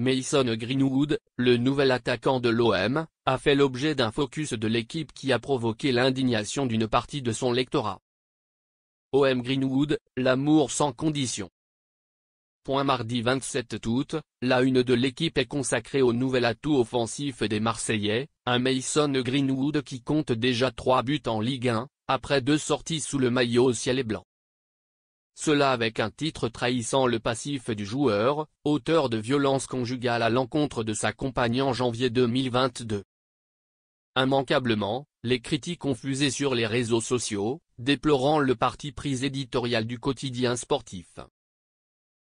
Mason Greenwood, le nouvel attaquant de l'OM, a fait l'objet d'un focus de l'équipe qui a provoqué l'indignation d'une partie de son lectorat. OM Greenwood, l'amour sans condition. Mardi 27 août, la une de l'équipe est consacrée au nouvel atout offensif des Marseillais, un Mason Greenwood qui compte déjà 3 buts en Ligue 1, après 2 sorties sous le maillot ciel et blanc. Cela avec un titre trahissant le passif du joueur, auteur de violences conjugales à l'encontre de sa compagne en janvier 2022. Immanquablement, les critiques ont fusé sur les réseaux sociaux, déplorant le parti pris éditorial du quotidien sportif.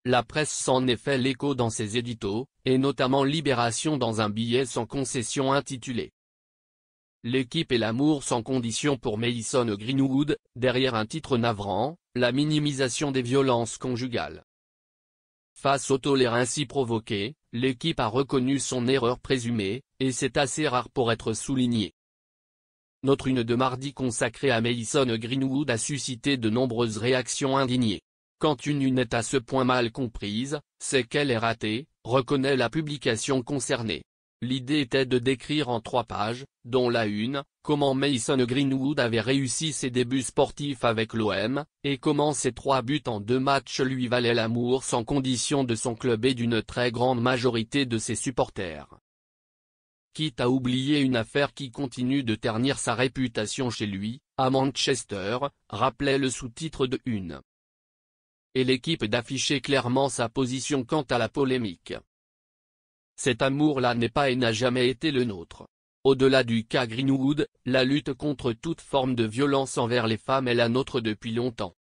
La presse s'en est fait l'écho dans ses éditos, et notamment Libération dans un billet sans concession intitulé « L'équipe et l'amour sans condition pour Mason Greenwood », derrière un titre navrant, la minimisation des violences conjugales. Face aux tollères ainsi provoquées, l'équipe a reconnu son erreur présumée, et c'est assez rare pour être souligné. Notre une de mardi consacrée à Mason Greenwood a suscité de nombreuses réactions indignées. Quand une est à ce point mal comprise, c'est qu'elle est ratée, reconnaît la publication concernée. L'idée était de décrire en 3 pages, dont la une, comment Mason Greenwood avait réussi ses débuts sportifs avec l'OM, et comment ses 3 buts en 2 matchs lui valaient l'amour sans condition de son club et d'une très grande majorité de ses supporters. Quitte à oublier une affaire qui continue de ternir sa réputation chez lui, à Manchester, rappelait le sous-titre de une. Et l'équipe d'afficher clairement sa position quant à la polémique. Cet amour-là n'est pas et n'a jamais été le nôtre. Au-delà du cas Greenwood, la lutte contre toute forme de violence envers les femmes est la nôtre depuis longtemps.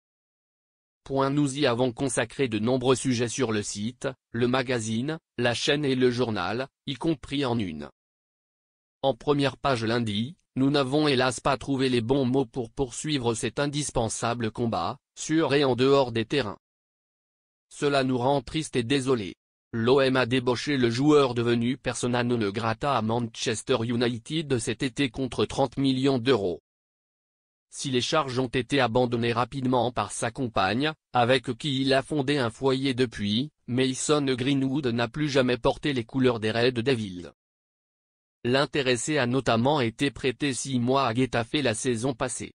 Nous y avons consacré de nombreux sujets sur le site, le magazine, la chaîne et le journal, y compris en une. En première page lundi, nous n'avons hélas pas trouvé les bons mots pour poursuivre cet indispensable combat, sur et en dehors des terrains. Cela nous rend tristes et désolés. L'OM a débauché le joueur devenu persona non grata à Manchester United cet été contre 30 millions d'euros. Si les charges ont été abandonnées rapidement par sa compagne, avec qui il a fondé un foyer depuis, Mason Greenwood n'a plus jamais porté les couleurs des Red Devils. L'intéressé a notamment été prêté 6 mois à Getafe la saison passée.